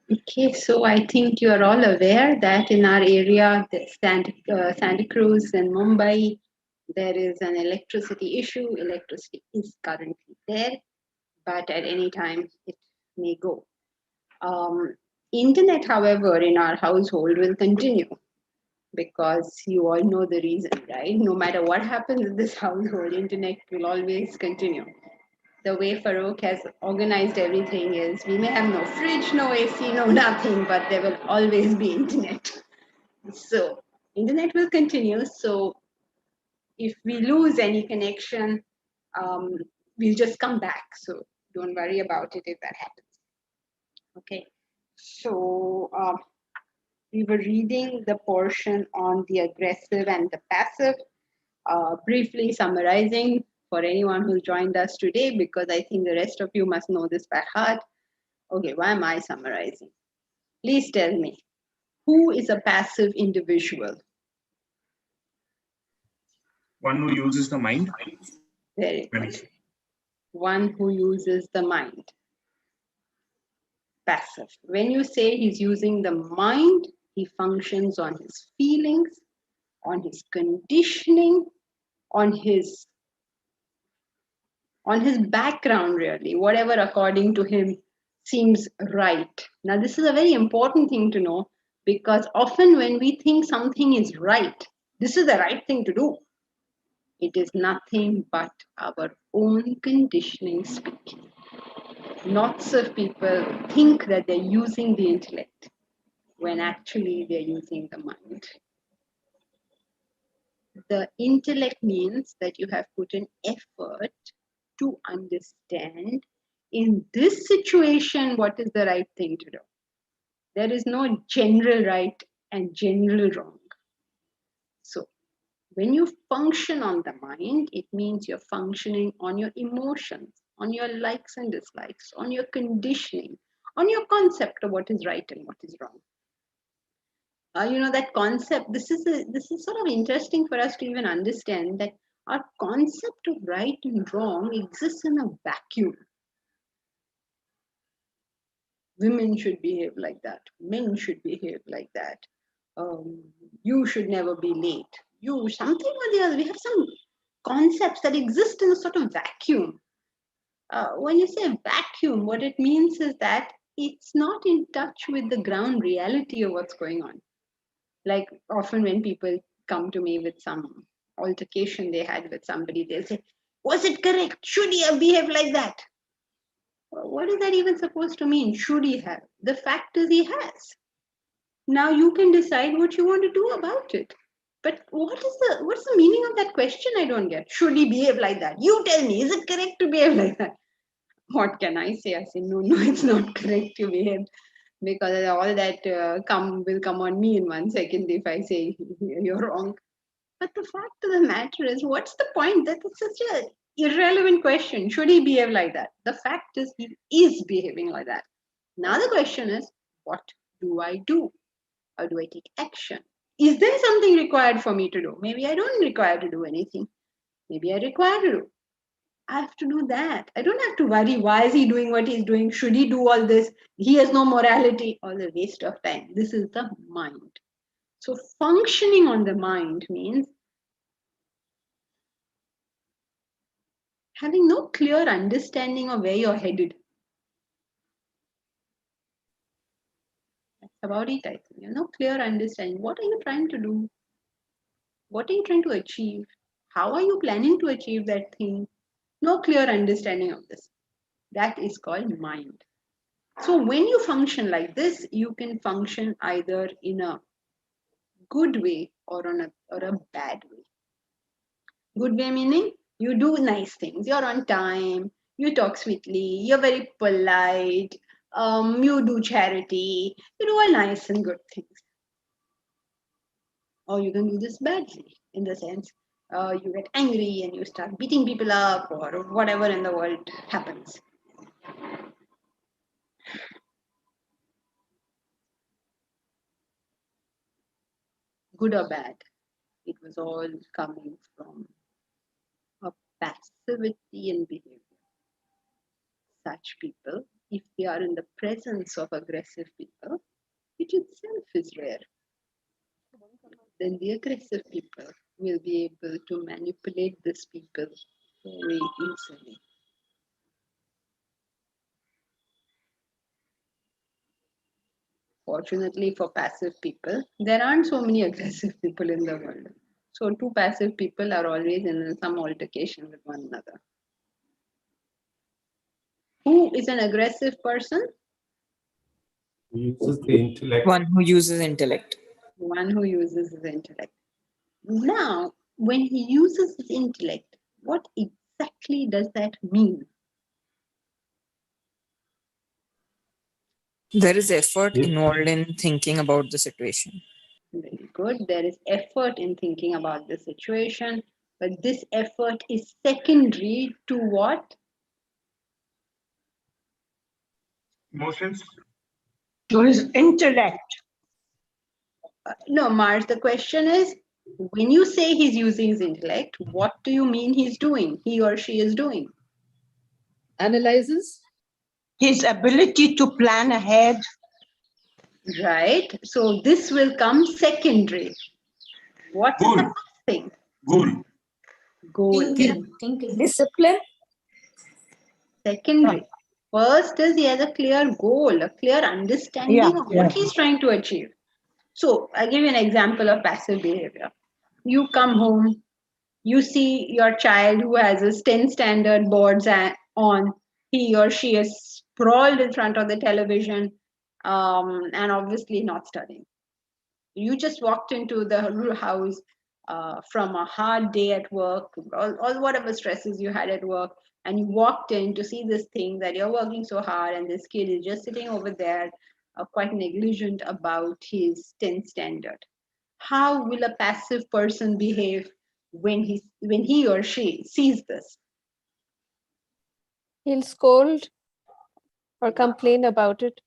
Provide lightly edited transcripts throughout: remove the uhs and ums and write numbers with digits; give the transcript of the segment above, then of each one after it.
Okay, so I think you are all aware that in our area, the Santa Cruz and Mumbai, there is an electricity issue. Electricity is currently there, but at any time it may go. Um, Internet, however, in our household will continue because you all know the reason, right? No matter what happens in this household, internet will always continue. The way Farouk has organized everything is we may have no fridge, no AC, no nothing, but there will always be internet. So internet will continue. So if we lose any connection, um, we'll just come back. So don't worry about it if that happens. Okay. So we were reading the portion on the aggressive and the passive, briefly summarizing for anyone who joined us today, because I think the rest of you must know this by heart. Okay, why am I summarizing? Please tell me, who is a passive individual? One who uses the mind. Very good. One who uses the mind. Passive. When you say he's using the mind, he functions on his feelings, on his conditioning, on his background, really, whatever according to him seems right. Now, this is a very important thing to know, because often when we think something is right, this is the right thing to do, it is nothing but our own conditioning speaking. Lots of people think that they're using the intellect when actually they're using the mind. The intellect means that you have put an effort to understand in this situation what is the right thing to do. There is no general right and general wrong. So, when you function on the mind, it means you're functioning on your emotions, on your likes and dislikes, on your conditioning, on your concept of what is right and what is wrong. That concept. This is sort of interesting for us to even understand that our concept of right and wrong exists in a vacuum. Women should behave like that. Men should behave like that. Um, you should never be late. You something or the other. We have some concepts that exist in a sort of vacuum. When you say vacuum, what it means is that it's not in touch with the ground reality of what's going on. Like often when people come to me with some altercation they had with somebody, they'll say, was it correct? Should he have behaved like that? What is that even supposed to mean? Should he have? The fact is he has. Now you can decide what you want to do about it. But what's the meaning of that question? I don't get. Should he behave like that? You tell me, is it correct to behave like that? What can I say? I say, no, it's not correct to behave, because all that will come on me in 1 second if I say you're wrong. But the fact of the matter is, what's the point? That is such a irrelevant question. Should he behave like that? The fact is, he is behaving like that. Now the question is, what do I do? How do I take action? Is there something required for me to do? Maybe I don't require to do anything. Maybe I require to do. I have to do that. I don't have to worry. Why is he doing what he's doing? Should he do all this? He has no morality. All the waste of time. This is the mind. So functioning on the mind means having no clear understanding of where you're headed. That's about it, I think. You have no clear understanding. What are you trying to do? What are you trying to achieve? How are you planning to achieve that thing? No clear understanding of this. That is called mind. So when you function like this, you can function either in a good way or a bad way. Good way meaning you do nice things. You're on time. You talk sweetly. You're very polite. You do charity. You do all nice and good things. Or you can do this badly, in the sense you get angry and you start beating people up or whatever in the world happens. Good or bad, it was all coming from a passivity in behavior. Such people If they are in the presence of aggressive people, it itself is rare. Then the aggressive people will be able to manipulate these people very easily. Fortunately for passive people, there aren't so many aggressive people in the world. So two passive people are always in some altercation with one another. Who is an aggressive person? Uses the intellect. One who uses intellect. One who uses his intellect. Now, when he uses his intellect, what exactly does that mean? There is effort Yes. involved in thinking about the situation. Very good. There is effort in thinking about the situation, but this effort is secondary to what? Emotions. To his intellect. No, Mars, the question is, when you say he's using his intellect, what do you mean he's doing? He or she is doing? Analyzes. His ability to plan ahead. Right? So this will come secondary. What's the Goal. first thing? Goal. Goal. Thinking. Discipline. Secondary. First is he has a clear goal, a clear understanding of what he's trying to achieve. So I'll give you an example of passive behavior. You come home, you see your child who has his 10 standard boards on, he or she is sprawled in front of the television and obviously not studying. You just walked into the house from a hard day at work, all whatever stresses you had at work, and you walked in to see this thing that you're working so hard, and this kid is just sitting over there, quite negligent about his 10th standard. How will a passive person behave when he or she sees this? He'll scold or complain about it.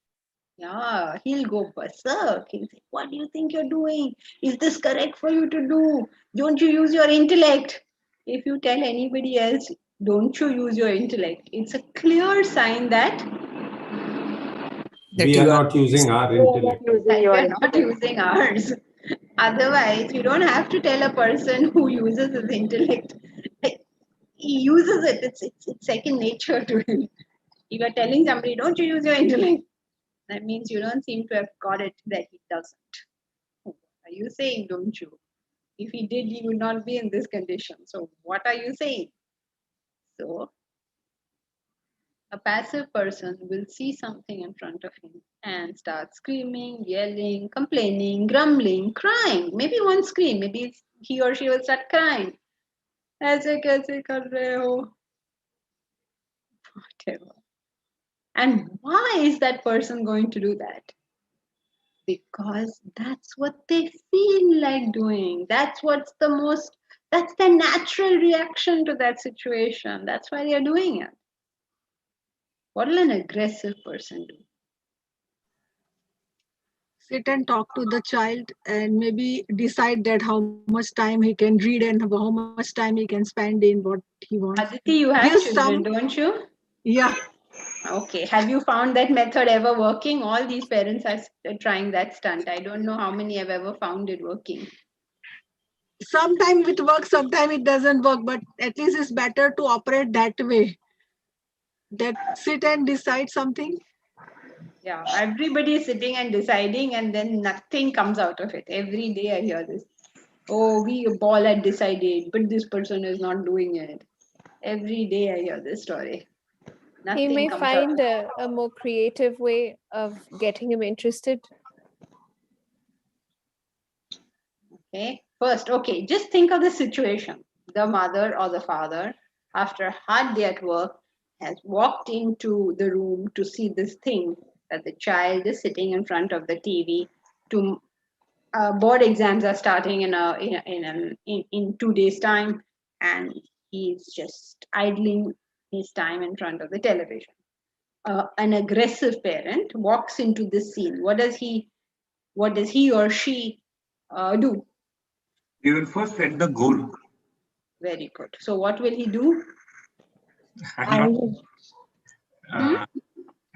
Yeah, he'll go berserk. He'll say, "What do you think you're doing? Is this correct for you to do? Don't you use your intellect?" If you tell anybody else, "Don't you use your intellect?" it's a clear sign that We are not using our intellect. we're not using ours. Otherwise, you don't have to tell a person who uses his intellect. Like, he uses it. It's second nature to him. If you're telling somebody, "Don't you use your intellect?" that means you don't seem to have got it that he doesn't. Are you saying, don't you? If he did, he would not be in this condition. So what are you saying? So a passive person will see something in front of him and start screaming, yelling, complaining, grumbling, crying. Maybe one scream, maybe he or she will start crying. ऐसे कैसे कर रहे हो? Whatever. And why is that person going to do that? Because that's what they feel like doing. That's the natural reaction to that situation. That's why they're doing it. What will an aggressive person do? Sit and talk to the child and maybe decide that how much time he can read and how much time he can spend in what he wants. Aditi, you have Give children, some, don't you? yeah. Okay. Have you found that method ever working? All these parents are trying that stunt. I don't know how many have ever found it working. Sometimes it works, sometimes it doesn't work, but at least it's better to operate that way. That sit and decide something. Yeah, everybody is sitting and deciding, and then nothing comes out of it. Every day I hear this. Oh, we all had decided, but this person is not doing it. Every day I hear this story. He Nothing may comes find out. a more creative way of getting him interested. Okay. First, okay, just think of the situation. The mother or the father, after a hard day at work, has walked into the room to see this thing that the child is sitting in front of the TV. To board exams are starting in 2 days' time, and he's just idling his time in front of the television. An aggressive parent walks into this scene. What does he or she do? We will first set the goal. Very good. So what will he do? I'm not, uh,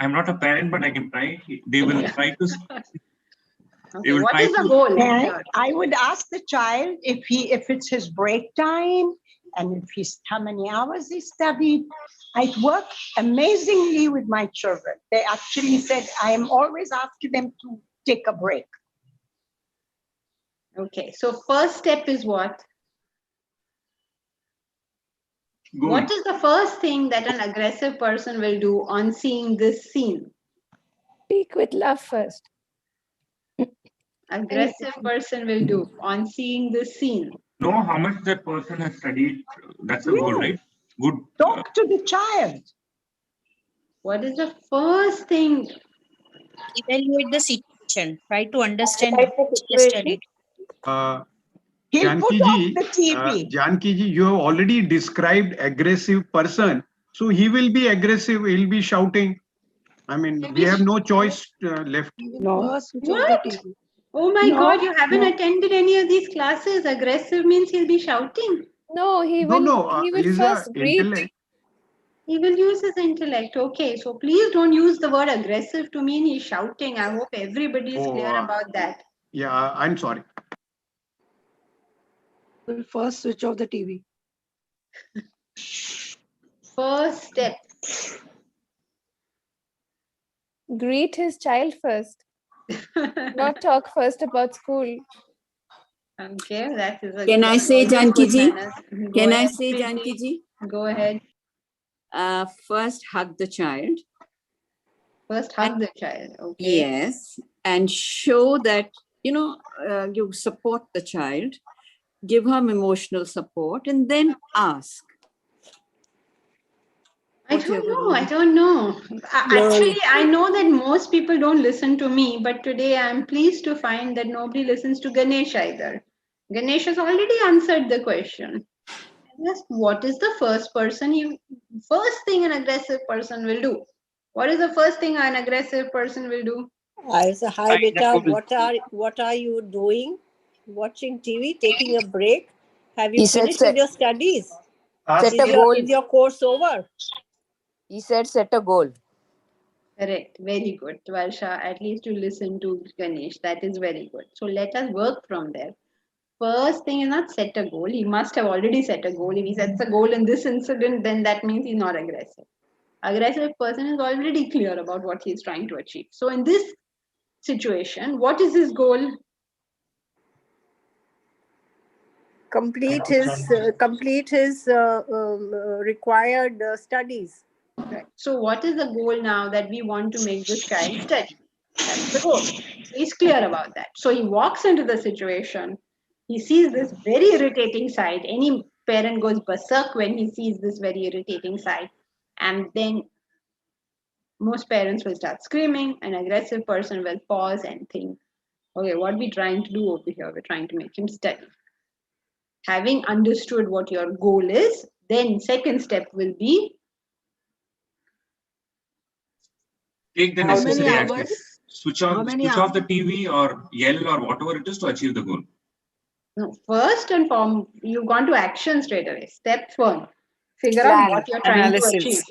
I'm not a parent, but I can try. They will try to. Okay, will what try is the to- goal? And here? I would ask the child if it's his break time and if he's how many hours he studied. I work amazingly with my children. They actually said I am always asking them to take a break. Okay, so first step is what? Goal. What is the first thing that an aggressive person will do on seeing this scene? Speak with love first. Aggressive person will do on seeing this scene. Know how much that person has studied. That's the goal, Yeah. right? Good. Talk to the child. What is the first thing? Evaluate the situation. Try to understand Analyze the what he situation. studied. He'll put Janki off ji, the TV. Janki ji, you have already described aggressive person. So he will be aggressive. He'll be shouting. I mean, we have no choice left. No. First, switch off the What? TV. Oh my No, God, you haven't no. attended any of these classes. Aggressive means he'll be shouting. No, he No, will. no, He will he's a first greet. intellect. He will use his intellect. Okay, so please don't use the word aggressive to mean he's shouting. I hope everybody is Oh, clear about that. Yeah, I'm sorry. Will first switch off the TV. First step. Greet his child first. Not talk first about school. Okay, that is a Can I say, always Janki good ji? manners. Go Can I ahead, say, Preeti. Janki ji? Go ahead. First, hug the child. First, hug the child. Okay. Yes. And show that, you support the child, give her emotional support, and then ask. I don't know. I don't know. Actually, I know that most people don't listen to me, but today I'm pleased to find that nobody listens to Ganesh either. Ganesh has already answered the question. Yes, what is the first thing an aggressive person will do? What is the first thing an aggressive person will do? I say, hi, beta. What are you doing? Watching TV, taking a break. Have you He said finished with set, your studies? set a goal. Is your course over? He said set a goal. Correct. Very good. Tvarsha, at least you listen to Ganesh. That is very good. So let us work from there. First thing is not set a goal. He must have already set a goal. If he sets a goal in this incident, then that means he's not aggressive. Aggressive person is already clear about what he's trying to achieve. So in this situation, what is his goal? Complete his required studies. Right. So what is the goal now that we want to make this child study? That's the goal. So he's clear about that. So he walks into the situation. He sees this very irritating sight. Any parent goes berserk when he sees this very irritating sight. And then most parents will start screaming. An aggressive person will pause and think, okay, what are we trying to do over here? We're trying to make him study. Having understood what your goal is, then second step will be Take the How many necessary hours? action. Switch How off, many switch off the TV or yell or whatever it is to achieve the goal. no, first and foremost, you've gone to action straight away. Step one, figure out what you're trying to achieve.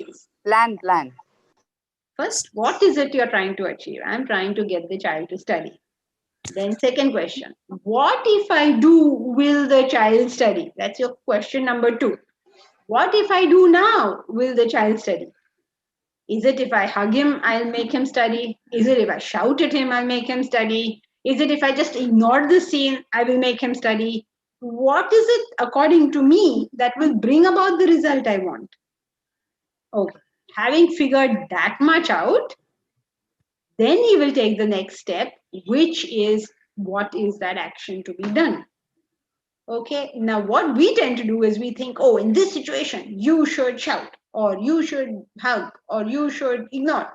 Plan. First, what is it you're trying to achieve? I'm trying to get the child to study. Then second question, what if I do, will the child study? That's your question number 2. What if I do now, will the child study? Is it if I hug him, I'll make him study? Is it if I shout at him, I'll make him study? Is it if I just ignore the scene, I will make him study? What is it, according to me, that will bring about the result I want? Okay, having figured that much out, then he will take the next step, which is what is that action to be done? Okay, now what we tend to do is we think, oh, in this situation, you should shout, or you should hug, or you should ignore.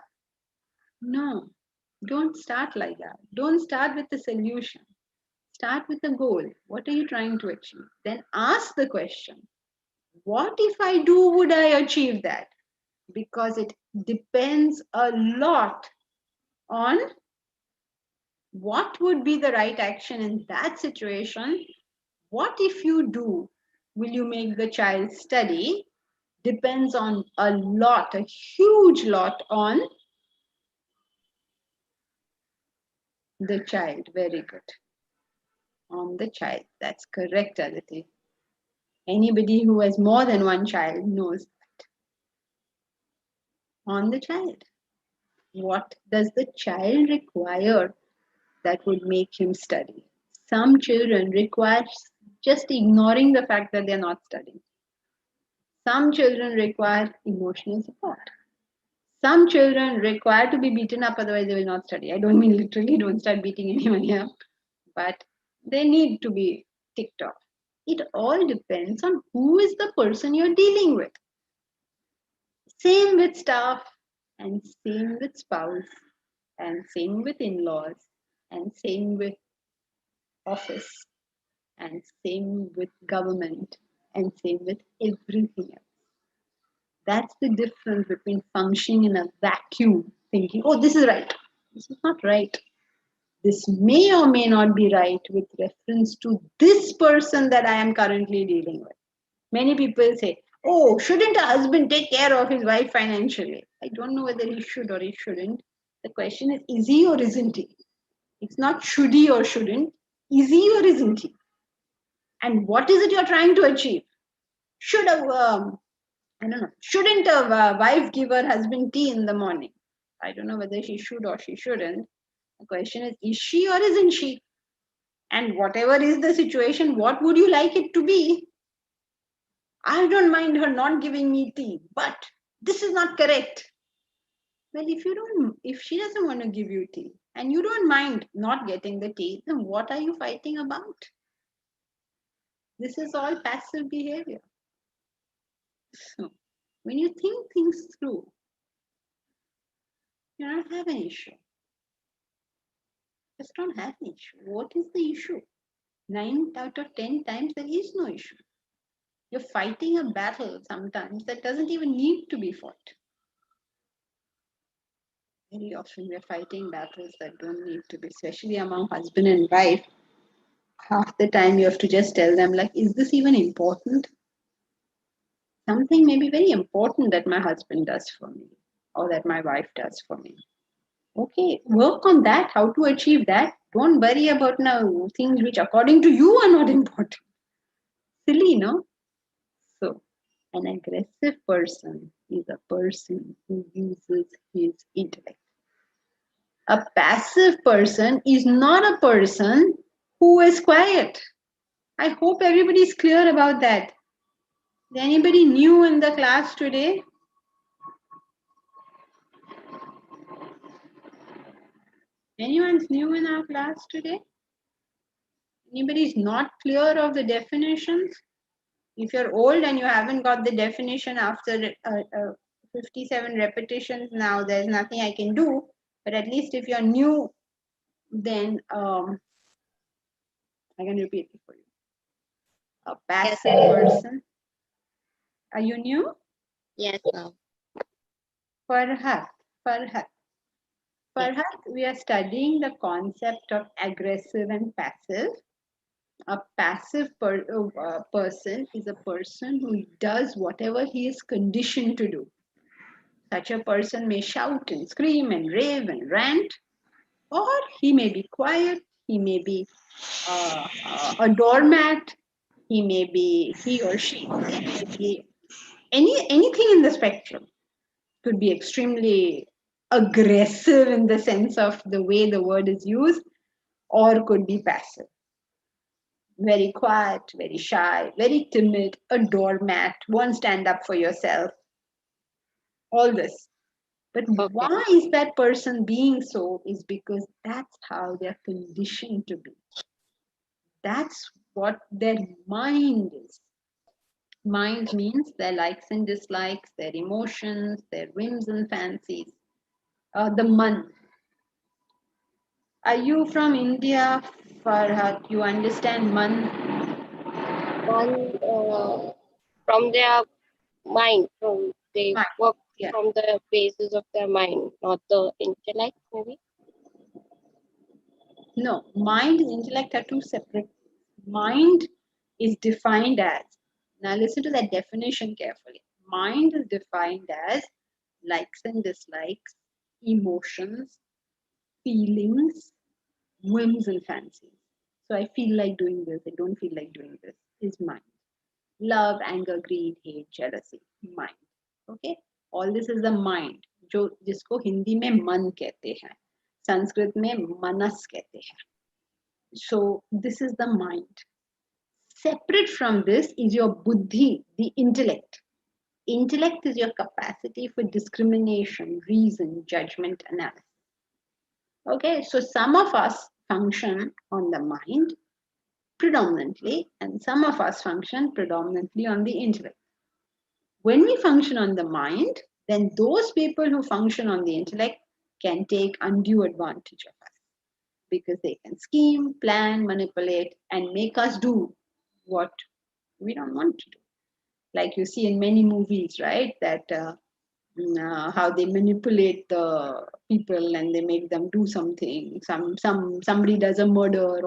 No, don't start like that. Don't start with the solution. Start with the goal. What are you trying to achieve? Then ask the question, what if I do, would I achieve that? Because it depends a lot on what would be the right action in that situation. What if you do, will you make the child study? Depends on a lot, a huge lot on The child. Very good. On the child. That's correct, Aditi. Anybody who has more than one child knows that. On the child. What does the child require that would make him study? Some children require just ignoring the fact that they're not studying. Some children require emotional support. Some children require to be beaten up, otherwise they will not study. I don't mean literally, don't start beating anyone here, but they need to be ticked off. It all depends on who is the person you're dealing with. Same with staff, and same with spouse, and same with in-laws, and same with office, and same with government, and same with everything else. That's the difference between functioning in a vacuum, thinking, oh, this is right. This is not right. This may or may not be right with reference to this person that I am currently dealing with. Many people say, oh, shouldn't a husband take care of his wife financially? I don't know whether he should or he shouldn't. The question is he or isn't he? It's not should he or shouldn't. Is he or isn't he? And what is it you're trying to achieve? Should a I don't know. Shouldn't a wife give her husband tea in the morning? I don't know whether she should or she shouldn't. The question is she or isn't she? And whatever is the situation, what would you like it to be? I don't mind her not giving me tea, but this is not correct. Well, if she doesn't want to give you tea and you don't mind not getting the tea, then what are you fighting about? This is all passive behavior. So, when you think things through, you don't have an issue. Just don't have an issue. What is the issue? 9 out of 10 times there is no issue. You're fighting a battle sometimes that doesn't even need to be fought. Very often we're fighting battles that don't need to be, especially among husband and wife. Half the time you have to just tell them, like, is this even important? Something may be very important that my husband does for me or that my wife does for me. Okay, work on that, how to achieve that. Don't worry about now things which according to you are not important. Silly, no? So, an aggressive person is a person who uses his intellect. A passive person is not a person who is quiet. I hope everybody is clear about that. Is anybody new in the class today? Anyone's new in our class today? Anybody is not clear of the definitions? If you're old and you haven't got the definition after 57 repetitions, now there's nothing I can do. But at least if you're new, then I can repeat it for you. A passive person. Are you new? Yes, ma'am. Perhaps we are studying the concept of aggressive and passive. A passive person is a person who does whatever he is conditioned to do. Such a person may shout and scream and rave and rant, or he may be quiet, he may be a doormat, he or she may be anything in the spectrum. Could be extremely aggressive in the sense of the way the word is used, or could be passive. Very quiet, very shy, very timid, a doormat, won't stand up for yourself. All this. But why is that person being so? Is because that's how they're conditioned to be. That's what their mind is. Mind means their likes and dislikes, their emotions, their whims and fancies. The man. Are you from India, Farhat? You understand man? One from their mind, they work from the basis of their mind, not the intellect, maybe. No, mind and intellect are two separate. Mind is defined as, now listen to that definition carefully. Mind is defined as likes and dislikes, emotions, feelings, whims and fancies. So I feel like doing this, I don't feel like doing this, is mind. Love, anger, greed, hate, jealousy, mind. Okay, all this is the mind, जो जिसको हिंदी में मन कहते हैं, संस्कृत में मनस कहते हैं. So this is the mind. Separate from this is your buddhi, the intellect. Intellect is your capacity for discrimination, reason, judgment, analysis. Okay, so some of us function on the mind predominantly, and some of us function predominantly on the intellect. When we function on the mind, then those people who function on the intellect can take undue advantage of us because they can scheme, plan, manipulate, and make us do what we don't want to do. Like you see in many movies, right? That how they manipulate the people and they make them do something. Somebody does a murder,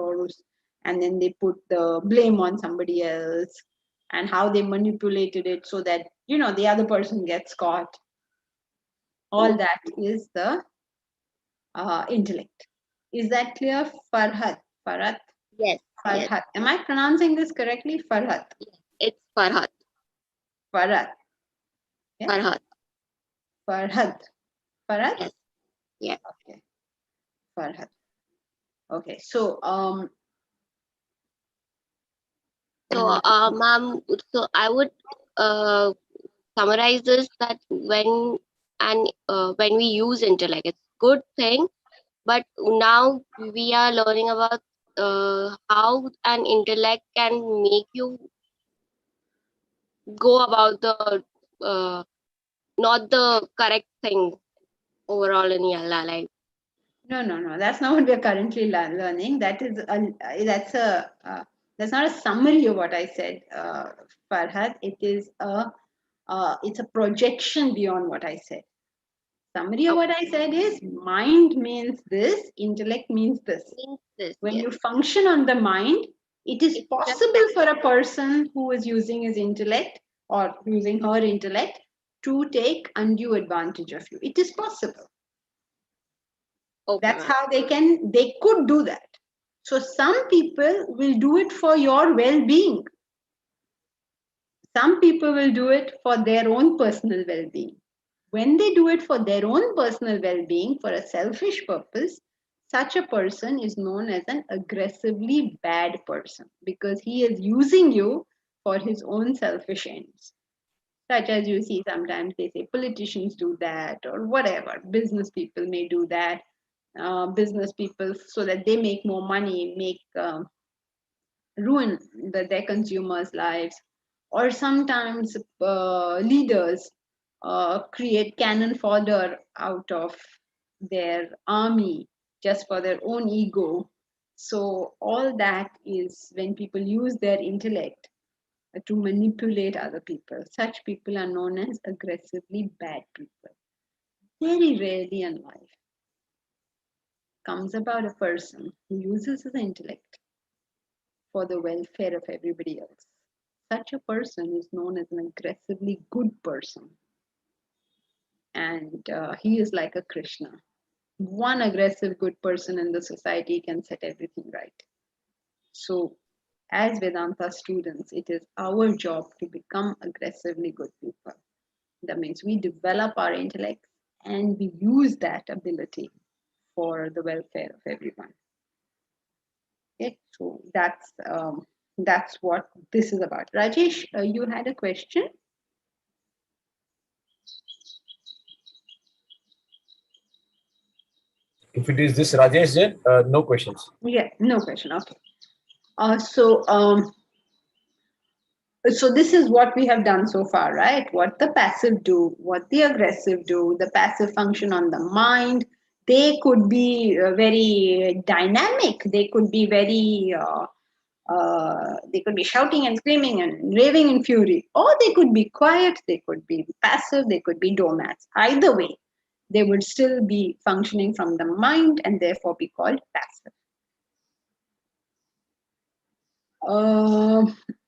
and then they put the blame on somebody else, and how they manipulated it so that the other person gets caught. All that is the intellect. Is that clear, Farhat? Farhat? Yes. Farhat. Yes. Am I pronouncing this correctly? Farhat. It's Farhat. Farhat. Yeah? Farhat. Farhad. Farhat? Yes. Yeah. Okay. Farhat. Okay. So ma'am, so I would summarize this that when we use intellect, it's good thing, but now we are learning about how an intellect can make you go about the not the correct thing overall in your life. No. That's not what we're currently learning. That's not a summary of what I said, Farhad. It's a projection beyond what I said. Summary of what I said is mind means this, intellect means this. When you function on the mind, it is possible for a person who is using his intellect or using her intellect to take undue advantage of you. It is possible. That's how they could do that. So some people will do it for your well-being. Some people will do it for their own personal well-being. When they do it for their own personal well-being, for a selfish purpose, such a person is known as an aggressively bad person because he is using you for his own selfish ends. Such as you see sometimes they say politicians do that or whatever. Business people may do that. Business people, so that they make more money, ruin their consumers' lives. Or sometimes leaders create cannon fodder out of their army just for their own ego. So all that is when people use their intellect to manipulate other people. Such people are known as aggressively bad people. Very rarely in life comes about a person who uses his intellect for the welfare of everybody else. Such a person is known as an aggressively good person. And he is like a Krishna. One aggressive good person in the society can set everything right. So, as Vedanta students, it is our job to become aggressively good people. That means we develop our intellect and we use that ability for the welfare of everyone. Okay, so that's what this is about. Rajesh, you had a question? If it is this Rajesh, then no questions. Yeah, no question. Okay. So this is what we have done so far, right? What the passive do, what the aggressive do, the passive function on the mind. They could be very dynamic. They could be very, they could be shouting and screaming and raving in fury. Or they could be quiet, they could be passive, they could be doormats. Either way, they would still be functioning from the mind and therefore be called passive.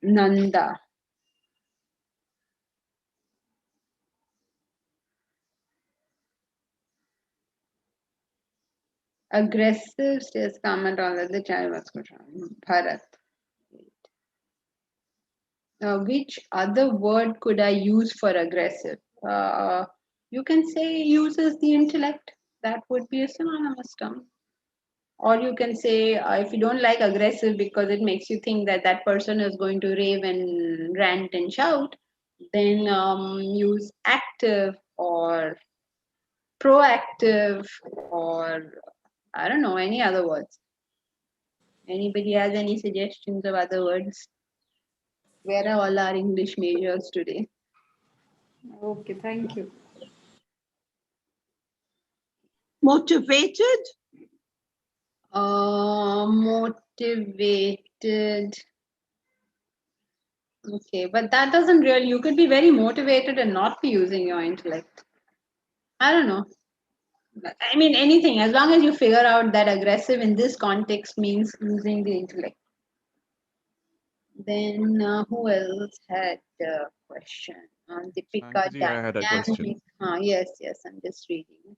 Nanda. Aggressive stays calm and all that the child was Bharat. Which other word could I use for aggressive? You can say uses the intellect. That would be a synonymous term. Or you can say, if you don't like aggressive because it makes you think that that person is going to rave and rant and shout, then use active or proactive or I don't know, any other words. Anybody has any suggestions of other words? Where are all our English majors today? Okay, thank you. Motivated? Motivated. Okay, but that doesn't really, you could be very motivated and not be using your intellect. I don't know. I mean, anything, as long as you figure out that aggressive in this context means using the intellect. Then who else had a question? Deepika, Sanjay, I had a question. yes, I'm just reading it.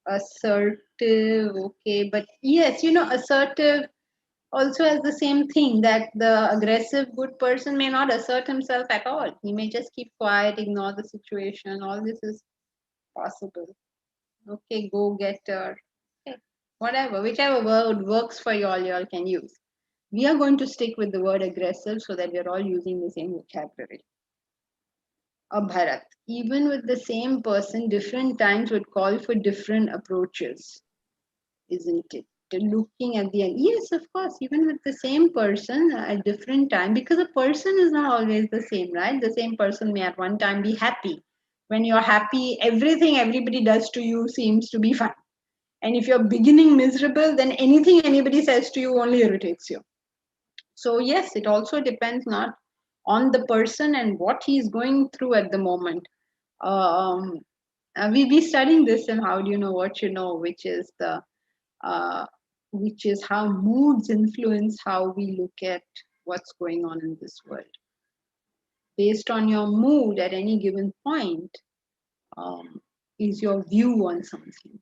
Assertive, okay, but yes, assertive also has the same thing that the aggressive good person may not assert himself at all. He may just keep quiet, ignore the situation. All this is possible. Okay, go getter. Okay, whatever, whichever word works for you all can use. We are going to stick with the word aggressive so that we're all using the same vocabulary. Bharat, even with the same person, different times would call for different approaches, isn't it? Looking at the end, yes, of course, even with the same person at different time, because a person is not always the same, right? The same person may at one time be happy. When you're happy, everything everybody does to you seems to be fun. And if you're beginning miserable, then anything anybody says to you only irritates you. So yes, it also depends not on the person and what he's going through at the moment. We be studying this in How Do You Know What You Know, which is how moods influence how we look at what's going on in this world. Based on your mood at any given point, is your view on something.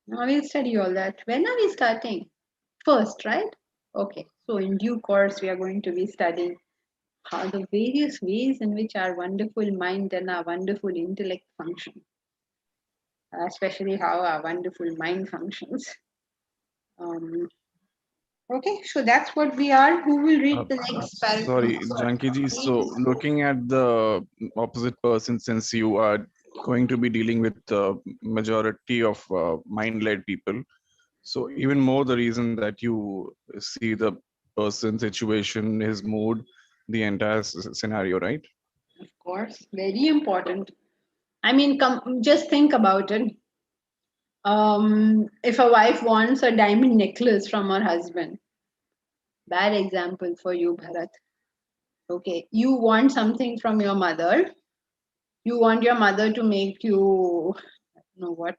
Now we'll study all that. When are we starting? First, right? Okay, so in due course, we are going to be studying how the various ways in which our wonderful mind and our wonderful intellect function, especially how our wonderful mind functions. Okay, so that's what we are. Who will read the next paragraph? Sorry, Jankiji. So looking at the opposite person, since you are going to be dealing with the majority of mind-led people, so even more the reason that you see the person, situation, his mood, the entire scenario, right? Of course, very important. I mean, just think about it. If a wife wants a diamond necklace from her husband, bad example for you, Bharat. Okay, you want something from your mother. You want your mother to make you, I don't know what.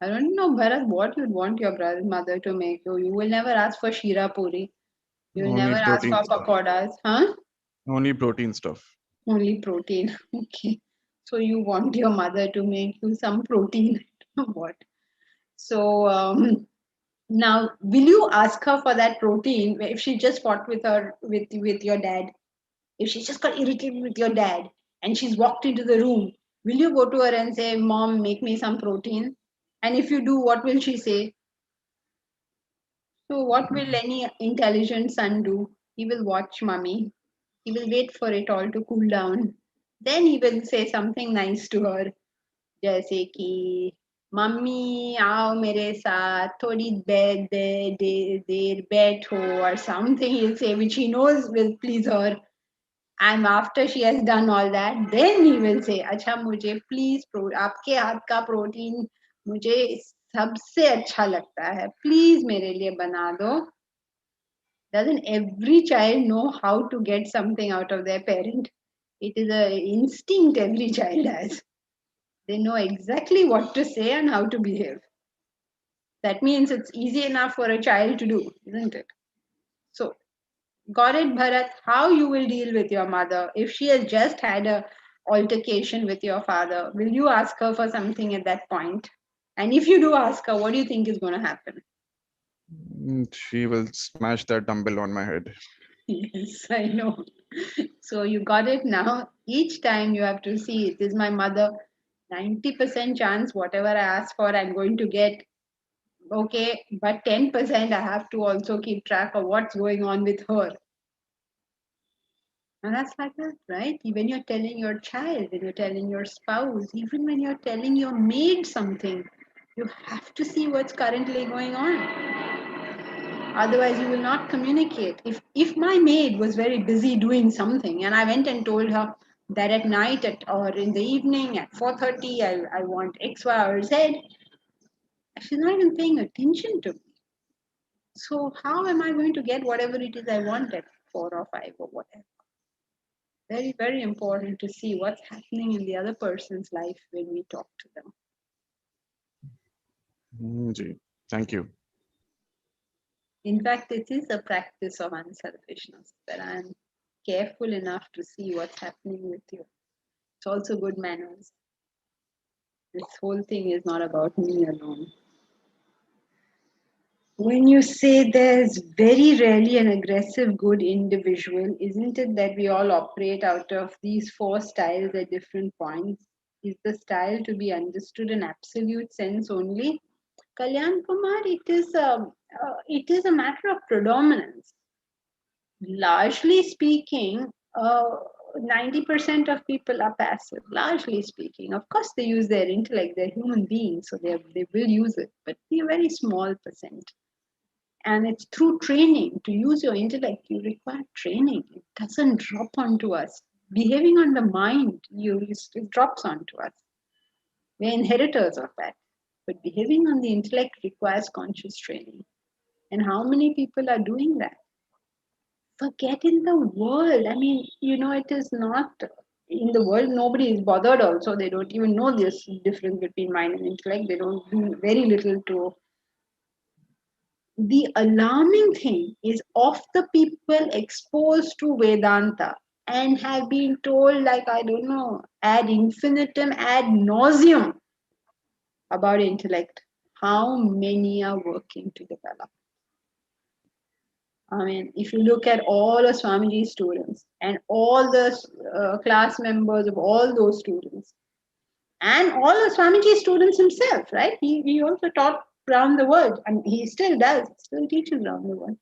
I don't know, Bharat, what you'd want your mother to make you. You will never ask for shira puri. You will Only never ask protein for stuff. pakoras, huh? Only protein stuff. Only protein. Okay. So you want your mother to make you some protein. What? So now, will you ask her for that protein if she just fought with your dad? If she just got irritated with your dad and she's walked into the room, will you go to her and say, "Mom, make me some protein"? And if you do, what will she say? So what will any intelligent son do? He will watch mommy. He will wait for it all to cool down. Then he will say something nice to her. जैसे कि mummy आओ मेरे साथ थोड़ी देर बैठो or something he'll say which he knows will please her. And after she has done all that, then he will say, अच्छा मुझे please आपके हाथ का प्रोटीन मुझे सबसे अच्छा लगता है, please मेरे लिए बना दो. Doesn't every child know how to get something out of their parent? It is an instinct every child has. They know exactly what to say and how to behave. That means it's easy enough for a child to do, isn't it? So, got it, Bharat? How you will deal with your mother if she has just had a altercation with your father, will you ask her for something at that point? And if you do ask her, what do you think is going to happen? She will smash that dumbbell on my head. Yes, I know. So you got it now. Each time you have to see, it is my mother. 90% chance whatever I ask for, I'm going to get. Okay, but 10% I have to also keep track of what's going on with her. And that's like that, right? When you're telling your child, when you're telling your spouse, even when you're telling your maid something, you have to see what's currently going on. Otherwise, you will not communicate. If my maid was very busy doing something, and I went and told her that at night or in the evening at 4:30, I want X, Y, or Z, she's not even paying attention to me. So how am I going to get whatever it is I want at 4 or 5 or whatever? Very, very important to see what's happening in the other person's life when we talk to them. Ji, thank you. In fact, it is a practice of unselfishness, that I'm careful enough to see what's happening with you. It's also good manners. This whole thing is not about me alone. When you say there's very rarely an aggressive good individual, isn't it that we all operate out of these 4 styles at different points? Is the style to be understood in absolute sense only? Kalyan Kumar, it is a matter of predominance. Largely speaking, 90% of people are passive, largely speaking. Of course, they use their intellect, they're human beings, so they will use it, but a very small percent. And it's through training. To use your intellect, you require training. It doesn't drop onto us. Behaving on the mind, it drops onto us. We're inheritors of that. But behaving on the intellect requires conscious training. And how many people are doing that? Forget in the world. I mean, it is not in the world, nobody is bothered also. They don't even know this difference between mind and intellect. They don't do very little to. The alarming thing is of the people exposed to Vedanta and have been told, like, I don't know, ad infinitum, ad nauseum about intellect, how many are working to develop? I mean, if you look at all of Swamiji's students and all the class members of all those students, and all of Swamiji's students himself, right? He also taught around the world, and he still does, still teaches around the world.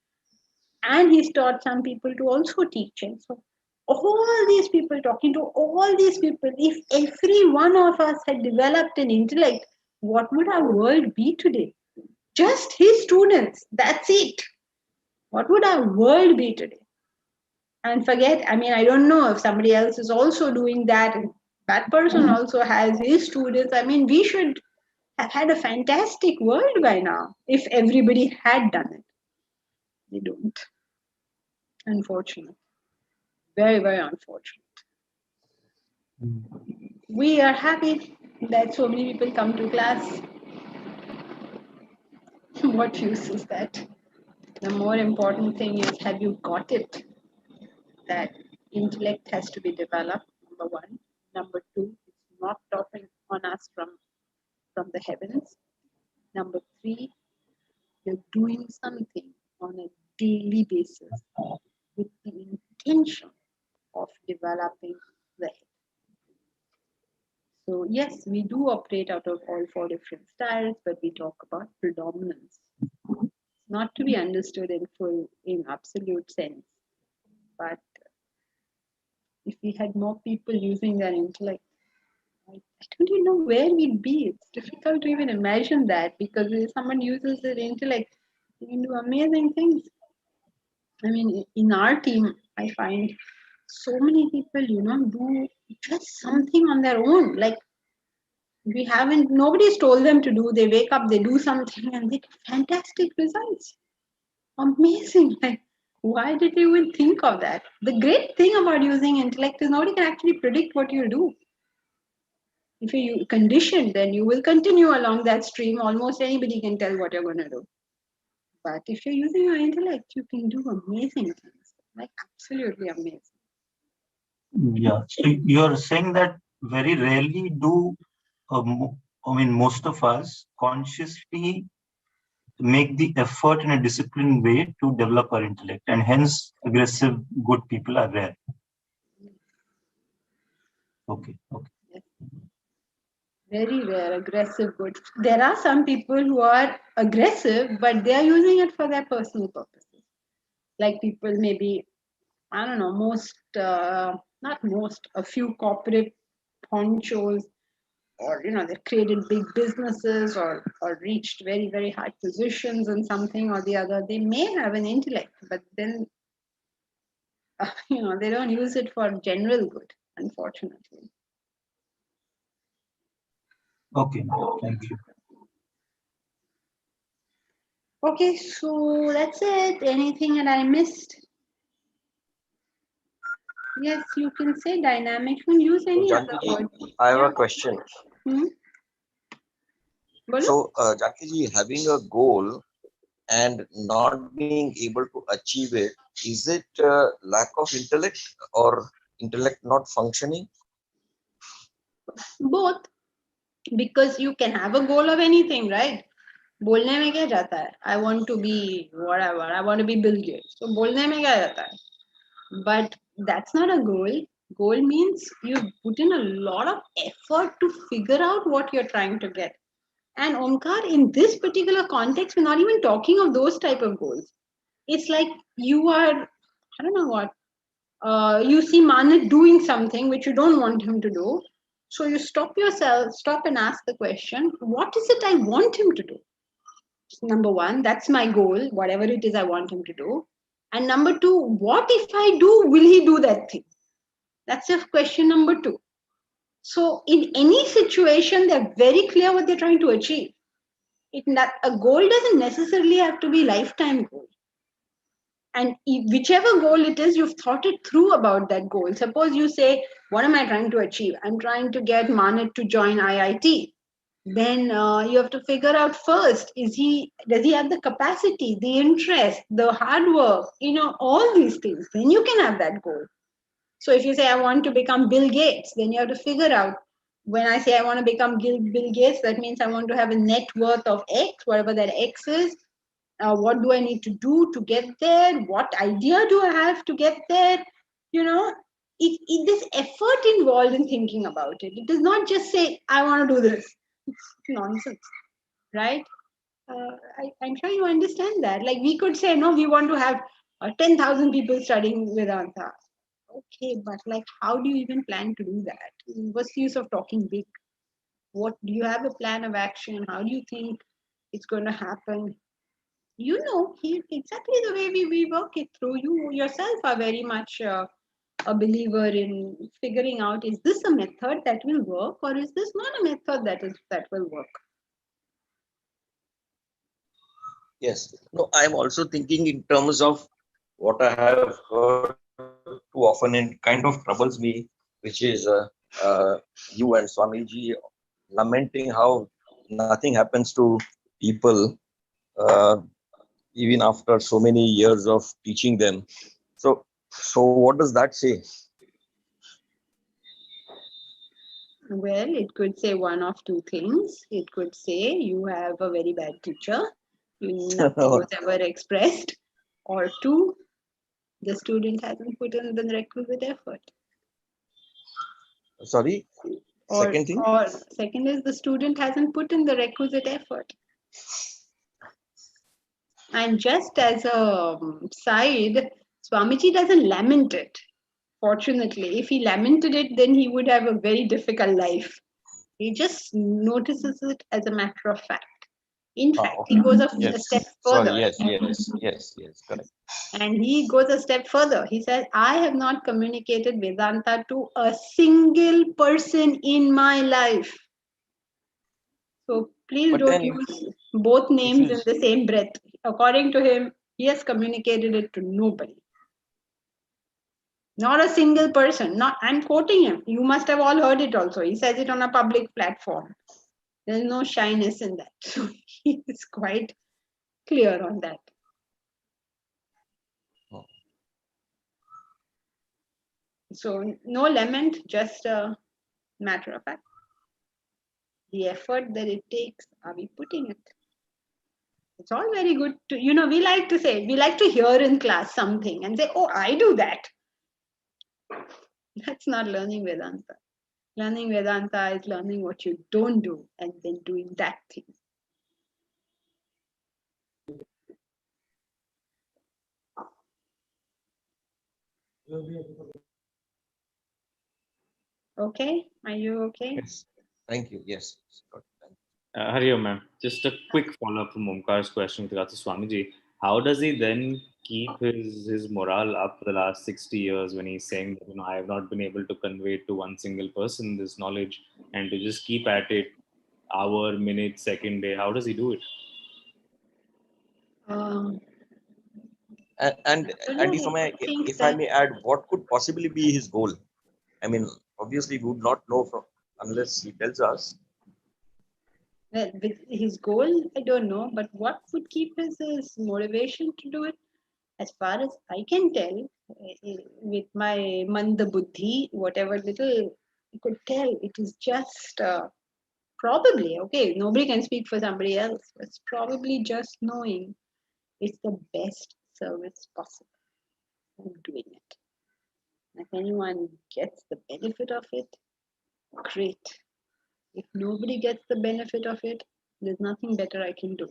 And he's taught some people to also teach him. So all these people, talking to all these people, if every one of us had developed an intellect, what would our world be today? Just his students, that's it. What would our world be today? And forget, I mean, I don't know if somebody else is also doing that, and that person also has his students. I mean, we should have had a fantastic world by now if everybody had done it. They don't. Unfortunate. Very, very unfortunate. We are happy that so many people come to class. What use is that? The more important thing is, have you got it? That intellect has to be developed, number 1. Number 2, it's not dropping on us from the heavens. Number 3, you're doing something on a daily basis with the intention of developing the head. So yes, we do operate out of all 4 different styles, but we talk about predominance. Not to be understood in absolute sense, but if we had more people using their intellect, I don't even know where we'd be. It's difficult to even imagine that, because if someone uses their intellect, they can do amazing things. I mean, in our team, I find so many people, do just something on their own. Like, nobody's told them to do, they wake up, they do something, and they get fantastic results. Amazing. Like, why did you even think of that? The great thing about using intellect is nobody can actually predict what you'll do. If you're conditioned, then you will continue along that stream. Almost anybody can tell what you're going to do. But if you're using your intellect, you can do amazing things. Like, absolutely amazing. Yeah. So you're saying that very rarely do, most of us consciously make the effort in a disciplined way to develop our intellect, and hence aggressive good people are rare. Okay. Very rare, aggressive good. There are some people who are aggressive, but they are using it for their personal purposes. Like people maybe, I don't know, not most, a few corporate ponchos, or they've created big businesses or reached very, very high positions in something or the other. They may have an intellect, but then they don't use it for general good, unfortunately. Okay. Thank you. Okay, so that's it. Anything that I missed? Yes, you can say dynamic. You can use any other Janki word. ji, I have a question. So, Janki ji, having a goal and not being able to achieve it, is it lack of intellect or intellect not functioning? Both, because you can have a goal of anything, right? बोलने में क्या जाता है? I want to be whatever. I want to be Bill Gates. So बोलने में क्या जाता है? But that's not a goal. Goal means you put in a lot of effort to figure out what you're trying to get. And Omkar, in this particular context, we're not even talking of those type of goals. It's like you are, I don't know what, you see Manit doing something which you don't want him to do. So you stop and ask the question, what is it I want him to do? Number one, that's my goal, whatever it is I want him to do. And number two, what if I do, will he do that thing? That's a question number two. So in any situation, they're very clear what they're trying to achieve. A goal doesn't necessarily have to be lifetime goal. And whichever goal it is, you've thought it through about that goal. Suppose you say, what am I trying to achieve? I'm trying to get Manit to join IIT. Then you have to figure out first, does he have the capacity, the interest, the hard work, all these things. Then you can have that goal. So if you say, I want to become Bill Gates, then you have to figure out, when I say I want to become Bill Gates, that means I want to have a net worth of X, whatever that X is. What do I need to do to get there? What idea do I have to get there? There's effort involved in thinking about it. It does not just say, I want to do this. It's nonsense, right? I'm trying to understand that. Like we could say, no, we want to have 10,000 people studying Vedanta. Okay, but like, how do you even plan to do that? What's the use of talking big? What do you have a plan of action? How do you think it's going to happen? Exactly the way we work it through. You yourself are very much a believer in figuring out, is this a method that will work, or is this not a method that will work? Yes. No, I'm also thinking in terms of what I have heard too often and kind of troubles me, which is you and Swamiji lamenting how nothing happens to people even after so many years of teaching them. So what does that say? Well, it could say one of two things. It could say you have a very bad teacher, nothing was ever expressed, or two, the student hasn't put in the requisite effort. Sorry, second thing? Or second is the student hasn't put in the requisite effort. And just as a side, Swamiji doesn't lament it. Fortunately, if he lamented it, then he would have a very difficult life. He just notices it as a matter of fact. In fact, Okay. he goes a Yes. step further. Sorry, yes, correct. And he goes a step further. He says, I have not communicated Vedanta to a single person in my life. So please don't use both names in the same breath. According to him, he has communicated it to nobody. Not a single person. I'm quoting him. You must have all heard it also. He says it on a public platform. There's no shyness in that. So he is quite clear on that. So no lament, just a matter of fact. The effort that it takes, are we putting it? It's all very good to, we like to say, we like to hear in class something and say, oh, I do that. That's not learning Vedanta. Learning Vedanta is learning what you don't do and then doing that thing. Okay, are you okay? Yes. Thank you. Yes. Got it. Hari Om, ma'am. Just a quick follow-up from Omkar's question to Swamiji. How does he then keep his morale up for the last 60 years when he's saying that, I have not been able to convey to one single person this knowledge, and to just keep at it hour, minute, second, day? How does he do it? And if I may add, what could possibly be his goal? I mean, obviously, we would not know unless he tells us. Well, with his goal, I don't know, but what would keep his motivation to do it? As far as I can tell, with my manda buddhi, whatever little I could tell, it is just probably, okay, nobody can speak for somebody else, but it's probably just knowing it's the best service possible of doing it. If anyone gets the benefit of it, great. If nobody gets the benefit of it, there's nothing better I can do.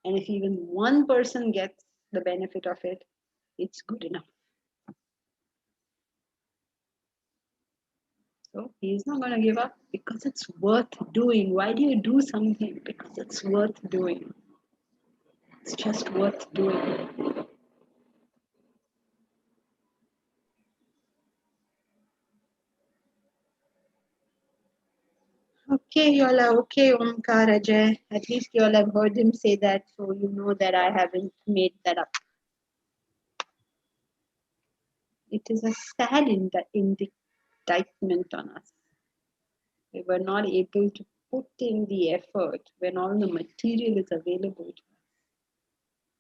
And if even one person gets the benefit of it, it's good enough. So he's not going to give up because it's worth doing. Why do you do something? Because it's worth doing. It's just worth doing. Okay, you all are okay, Omkar, Ajay. At least you all have heard him say that, so you know that I haven't made that up. It is a sad indictment on us. We were not able to put in the effort when all the material is available to us.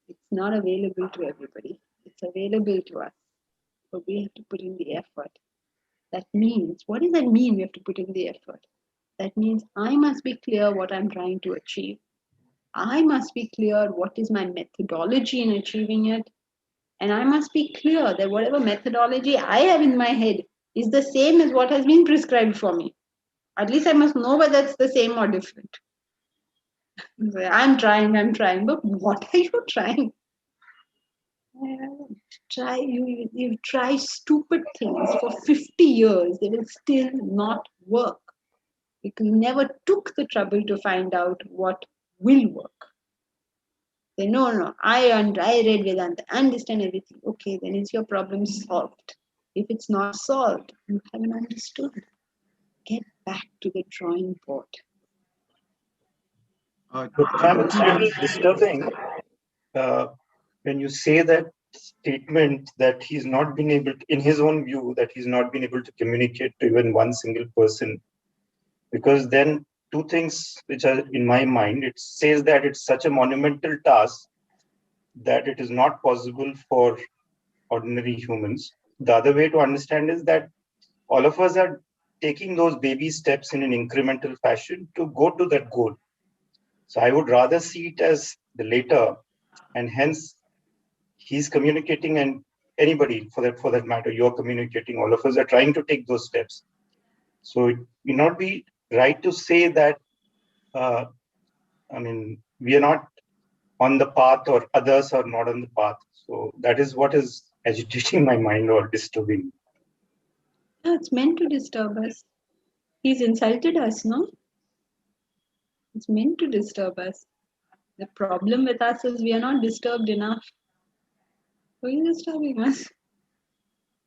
It's not available to everybody. It's available to us. But we have to put in the effort. That means, what does that mean we have to put in the effort? That means I must be clear what I'm trying to achieve. I must be clear what is my methodology in achieving it. And I must be clear that whatever methodology I have in my head is the same as what has been prescribed for me. At least I must know whether it's the same or different. I'm trying, but what are you trying? You try stupid things for 50 years, they will still not work because you never took the trouble to find out what will work. Say, no, I read Vedanta, I understand everything. Okay, then is your problem solved? If it's not solved, you haven't understood. Get back to the drawing board. It's really disturbing when you say that statement that he's not been able to, in his own view, that he's not been able to communicate to even one single person. Because then two things which are in my mind, it says that it's such a monumental task that it is not possible for ordinary humans. The other way to understand is that all of us are taking those baby steps in an incremental fashion to go to that goal. So I would rather see it as the later, and hence he's communicating, and anybody for that matter, you're communicating, all of us are trying to take those steps. So it may not be right to say that, we are not on the path or others are not on the path. So that is what is agitating my mind or disturbing. No, it's meant to disturb us. He's insulted us, no? It's meant to disturb us. The problem with us is we are not disturbed enough. So he's disturbing us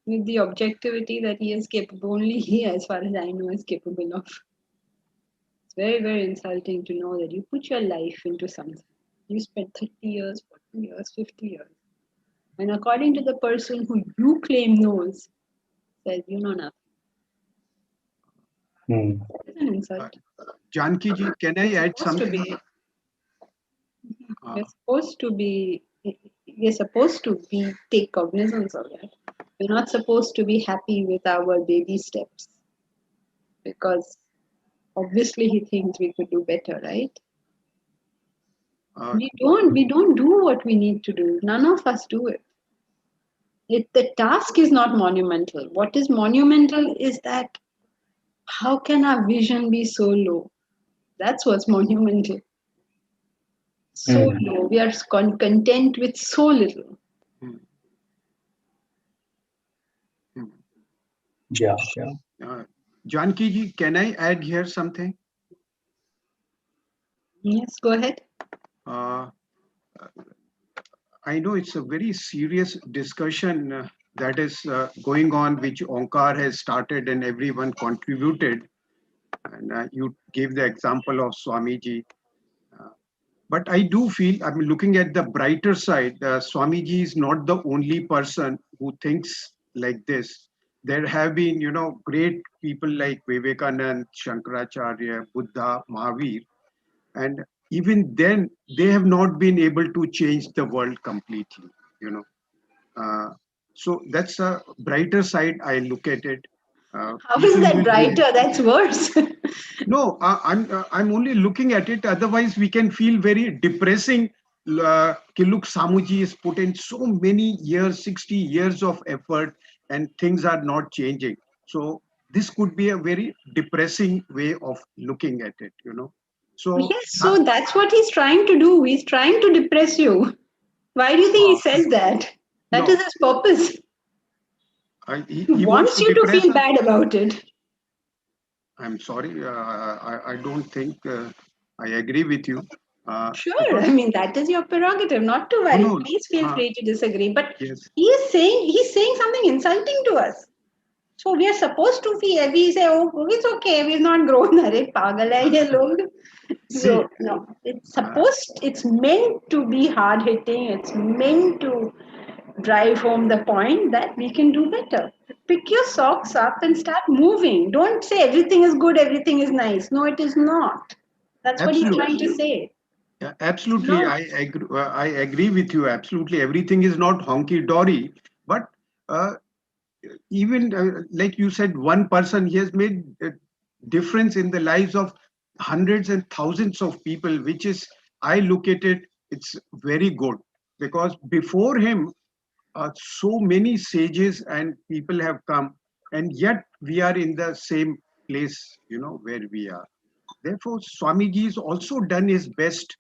with the objectivity that he is capable, only he, as far as I know, is capable of. It's very, very insulting to know that you put your life into something. You spent 30 years, 40 years, 50 years. And according to the person who you claim knows, says you know nothing. It's an insult. Janki ji, can I add something? We're supposed to be take cognizance of that. We're not supposed to be happy with our baby steps because obviously he thinks we could do better, right? We don't do what we need to do. None of us do it. The task is not monumental. What is monumental is that how can our vision be so low? That's what's monumental. So low. We are content with so little. Yeah. Janki ji, can I add here something? Yes, go ahead. I know it's a very serious discussion that is going on, which Onkar has started and everyone contributed. And you gave the example of Swamiji. But I do feel, I mean, looking at the brighter side, Swamiji is not the only person who thinks like this. There have been, great people like Vivekanand, Shankaracharya, Buddha, Mahavir, and even then they have not been able to change the world completely. So that's a brighter side. I look at it. How is that brighter? That's worse. No, I'm only looking at it. Otherwise, we can feel very depressing. Look, Samuji has put in so many years, 60 years of effort, and things are not changing. So this could be a very depressing way of looking at it. So yes, so that's what he's trying to do. He's trying to depress you. Why do you think he says that? That is his purpose. He wants you to feel bad about it. I'm sorry, I don't think I agree with you. Sure, I mean that is your prerogative, not to worry. No, Please feel free to disagree. But yes. he's saying something insulting to us. So we are supposed to feel. We say, oh, it's okay. We've not grown. Arey, pagal hai ye log. So no, it's meant to be hard hitting. It's meant to drive home the point that we can do better. Pick your socks up and start moving. Don't say everything is good, everything is nice. No, it is not. That's what he's trying to say. Yeah, absolutely, No. I agree with you. Absolutely, everything is not honky dory, but even like you said, one person, he has made a difference in the lives of hundreds and thousands of people, which is, I look at it, it's very good, because before him so many sages and people have come, and yet we are in the same place, where we are. Therefore, Swamiji has also done his best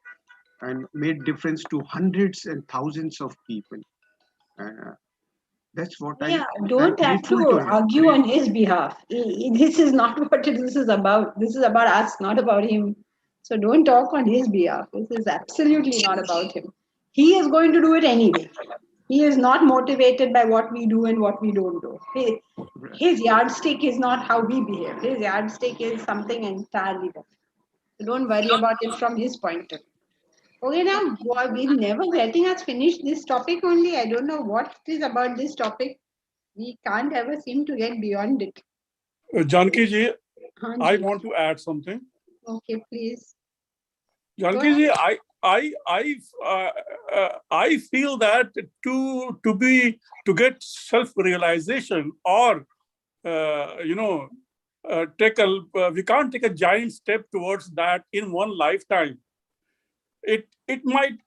and made difference to hundreds and thousands of people. That's what I'm don't have grateful to to him. argue on his behalf. This is not what this is about. This is about us, not about him. So don't talk on his behalf. This is absolutely not about him. He is going to do it anyway. He is not motivated by what we do and what we don't do. His yardstick is not how we behave. His yardstick is something entirely different. So don't worry about it from his point of view. Okay, now we're never letting us finish this topic only. I don't know what it is about this topic. We can't ever seem to get beyond it. Janki ji, I want to add something. Okay, please. Janki ji, I feel that to get self-realization, or we can't take a giant step towards that in one lifetime. It might.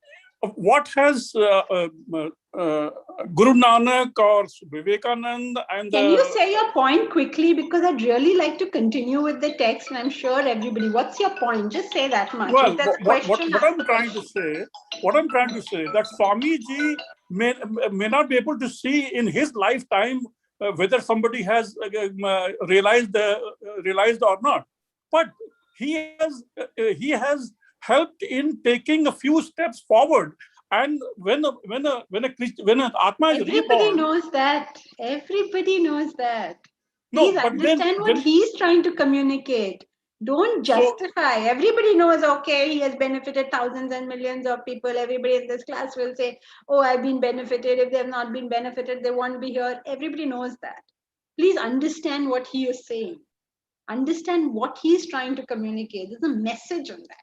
What has Guru Nanak or Vivekanand and Can you say your point quickly, because I'd really like to continue with the text, and I'm sure everybody. What's your point? Just say that much. Well, If that's a question, what I'm trying to say, that Swamiji may not be able to see in his lifetime whether somebody has realized or not, but he has helped in taking a few steps forward. And when an Atma is everybody reborn, knows that. Everybody knows that. No, Please but understand what he's trying to communicate. Don't justify. Everybody knows, okay, he has benefited thousands and millions of people. Everybody in this class will say, oh, I've been benefited. If they have not been benefited, they won't be here. Everybody knows that. Please understand what he is saying. Understand what he's trying to communicate. There's a message on that.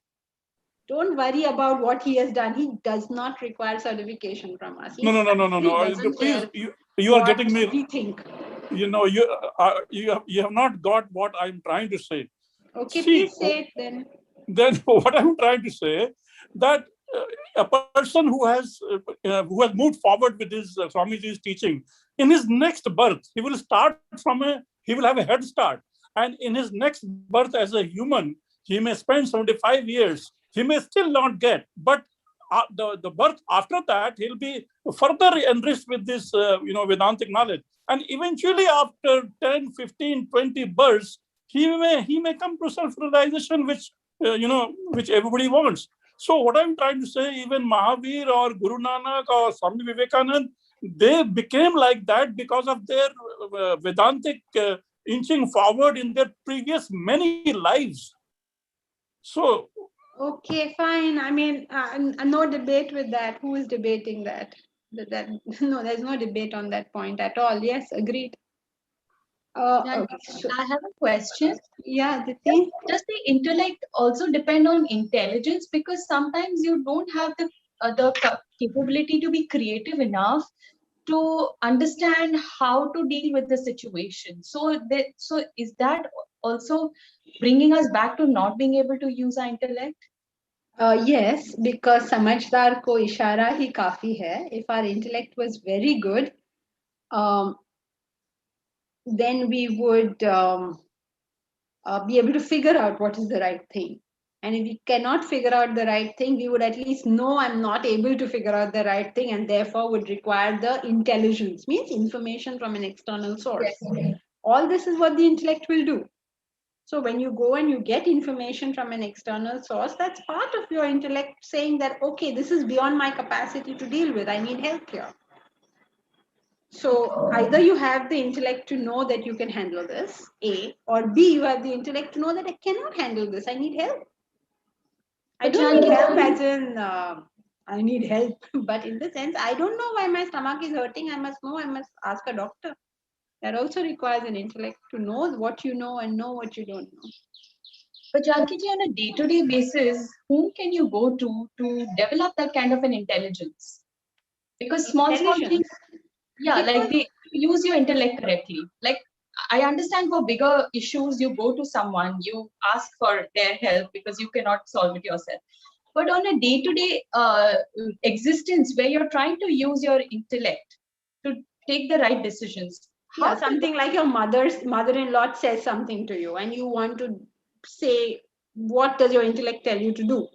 Don't worry about what he has done. He does not require certification from us. No. He doesn't Please, care You are what getting me. we think. You have not got what I'm trying to say. Okay, See, please say it then. Then what I'm trying to say that a person who has moved forward with his Swamiji's teaching, in his next birth, he will have a head start, and in his next birth as a human, he may spend 75 years. He may still not get, but the birth after that, he'll be further enriched with this Vedantic knowledge, and eventually after 10, 15, 20 births, he may come to self-realization, which everybody wants. So what I'm trying to say, even Mahavir or Guru Nanak or Swami Vivekanand, they became like that because of their Vedantic inching forward in their previous many lives. So. Okay, fine. I mean, no debate with that. Who is debating that? No, there's no debate on that point at all. Yes, agreed. Okay, so, I have a question. Yeah, the thing. Does the intellect also depend on intelligence? Because sometimes you don't have the capability to be creative enough to understand how to deal with the situation. So is that also bringing us back to not being able to use our intellect? Yes, because समझदार को इशारा ही काफी है. If our intellect was very good, then we would be able to figure out what is the right thing. And if we cannot figure out the right thing, we would at least know I'm not able to figure out the right thing, and therefore would require the intelligence, means information from an external source. Yes. All this is what the intellect will do. So when you go and you get information from an external source, that's part of your intellect saying that, okay, this is beyond my capacity to deal with. I need help here. So either you have the intellect to know that you can handle this, A, or B, you have the intellect to know that I cannot handle this. I need help. I don't need help as in I need help, but in the sense, I don't know why my stomach is hurting. I must know, I must ask a doctor. That also requires an intellect to know what you know and know what you don't know. But Janki-ji, on a day-to-day basis, whom can you go to develop that kind of an intelligence? Because small things, like they use your intellect correctly. Like I understand for bigger issues, you go to someone, you ask for their help because you cannot solve it yourself. But on a day-to-day existence where you're trying to use your intellect to take the right decisions. Yeah, something like your mother-in-law says something to you and you want to say, what does your intellect tell you to do?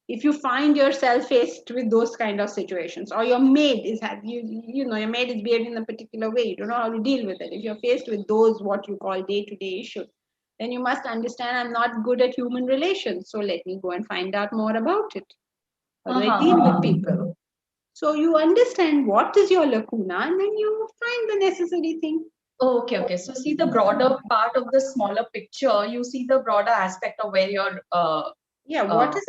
If you find yourself faced with those kind of situations, or your maid is your maid is behaving in a particular way, you don't know how to deal with it. If you're faced with those, what you call day-to-day issues, then you must understand I'm not good at human relations. So let me go and find out more about it. How do I deal with people? So you understand what is your lacuna and then you find the necessary thing. Okay. So see the broader part of the smaller picture, you see the broader aspect of where you're what is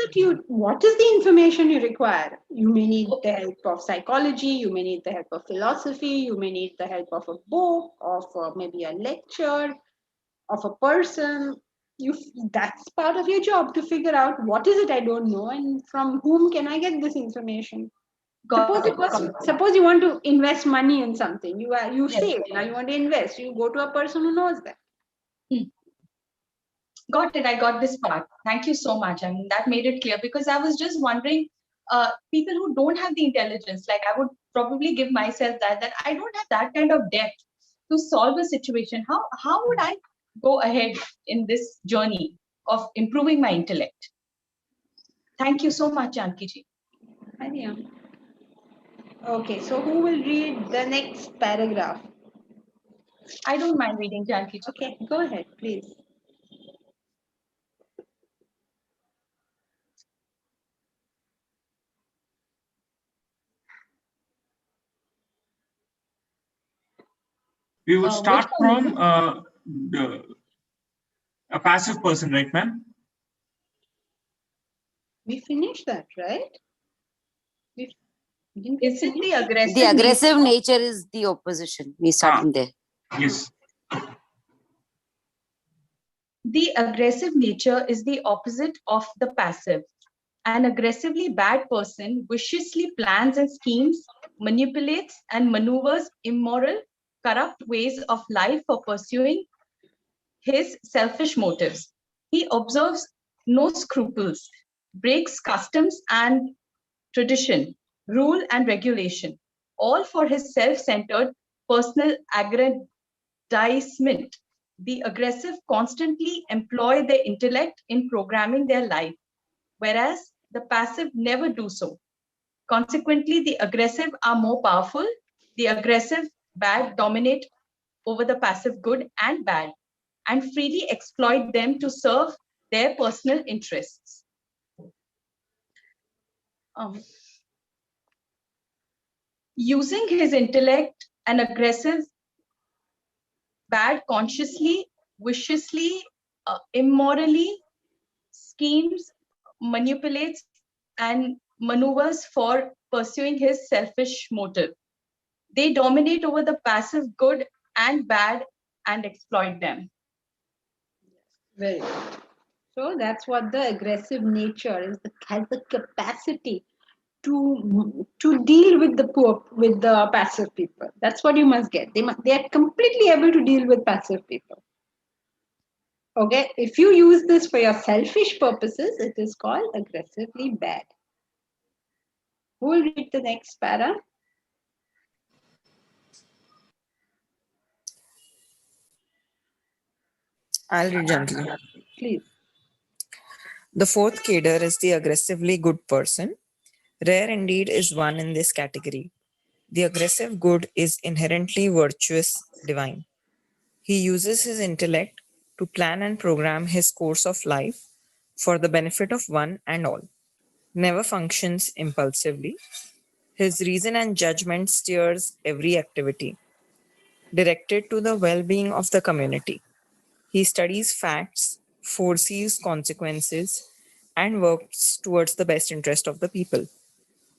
the information you require? You may need the help of psychology, you may need the help of philosophy, you may need the help of a book, of maybe a lecture, of a person. That's part of your job, to figure out what is it I don't know and from whom can I get this information. Suppose you want to invest money in something. You save, now you want to invest. You go to a person who knows that. Got it. I got this part. Thank you so much. I mean, that made it clear because I was just wondering, people who don't have the intelligence, like I would probably give myself that I don't have that kind of depth to solve a situation. How would I go ahead in this journey of improving my intellect? Thank you so much, Janki-ji. Okay, so who will read the next paragraph? I don't mind reading, Janki-ji. Okay, go ahead, please. We would start from a passive person, right, ma'am? We finished that, right? Is it the aggressive? The aggressive nature is the opposition. We start from there. Yes. The aggressive nature is the opposite of the passive. An aggressively bad person viciously plans and schemes manipulates and maneuvers immoral, corrupt ways of life for pursuing his selfish motives. He observes no scruples, breaks customs and tradition, rule and regulation, all for his self-centered personal aggrandizement. The aggressive constantly employ their intellect in programming their life, whereas the passive never do so. Consequently, the aggressive are more powerful. The aggressive bad dominate over the passive good and bad and freely exploit them to serve their personal interests. Using his intellect, an aggressive bad consciously, viciously, immorally schemes, manipulates, and maneuvers for pursuing his selfish motive. They dominate over the passive good and bad and exploit them. Very good. So that's what the aggressive nature is, has the capacity to deal with the poor, with the passive people. That's what you must get. They are completely able to deal with passive people. Okay, if you use this for your selfish purposes, it is called aggressively bad. Who will read the next para? I'll read gently. Please. The fourth cadre is the aggressively good person. Rare indeed is one in this category. The aggressive good is inherently virtuous, divine. He uses his intellect to plan and program his course of life for the benefit of one and all. Never functions impulsively. His reason and judgment steers every activity, directed to the well-being of the community. He studies facts, foresees consequences, and works towards the best interest of the people.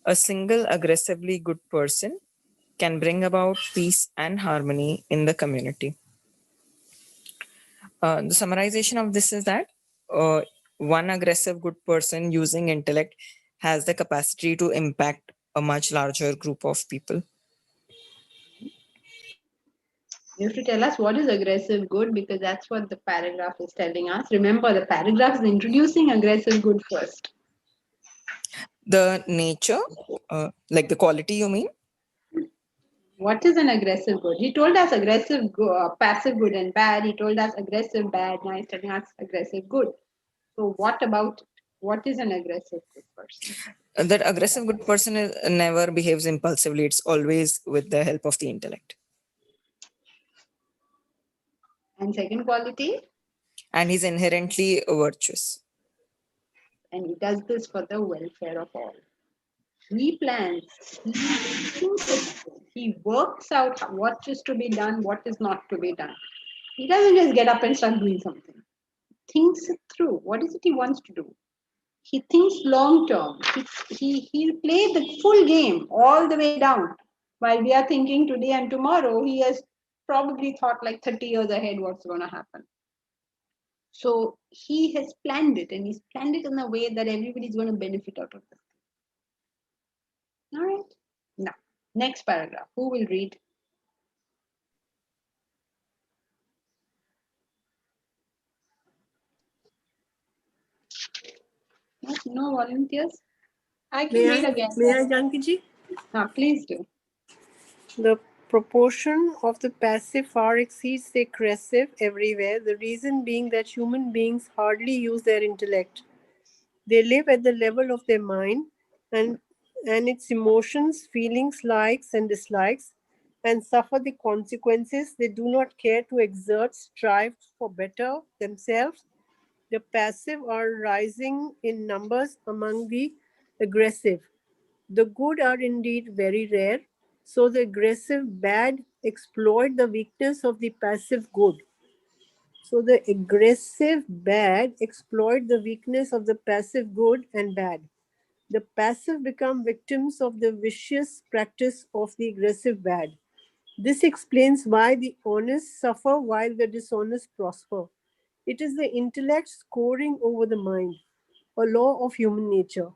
A single aggressively good person can bring about peace and harmony in the community. The summarization of this is that one aggressive good person using intellect has the capacity to impact a much larger group of people. You have to tell us what is aggressive good, because that's what the paragraph is telling us. Remember, the paragraph is introducing aggressive good first. The nature, like the quality, you mean? What is an aggressive good? He told us aggressive, passive good and bad. He told us aggressive bad. Now he's telling us aggressive good. So what about, what is an aggressive good person? That aggressive good person never behaves impulsively. It's always with the help of the intellect. And second quality? And he's inherently virtuous. And he does this for the welfare of all. He plans, he thinks it through. He works out what is to be done, what is not to be done. He doesn't just get up and start doing something. He thinks it through. What is it he wants to do? He thinks long term. He'll play the full game all the way down. While we are thinking today and tomorrow, he has probably thought like 30 years ahead what's going to happen. So he has planned it, and he's planned it in a way that everybody's going to benefit out of it. All right. Now, next paragraph. Who will read? No volunteers? I can read again. May I, Janki? Please do. The proportion of the passive far exceeds the aggressive everywhere, the reason being that human beings hardly use their intellect. They live at the level of their mind and its emotions, feelings, likes and dislikes, and suffer the consequences. They do not care to exert, strive for better themselves. The passive are rising in numbers among the aggressive. The good are indeed very rare, so the aggressive bad exploit the weakness of the passive good. So the aggressive bad exploit the weakness of the passive good and bad. The passive become victims of the vicious practice of the aggressive bad. This explains why the honest suffer while the dishonest prosper. It is the intellect scoring over the mind, a law of human nature.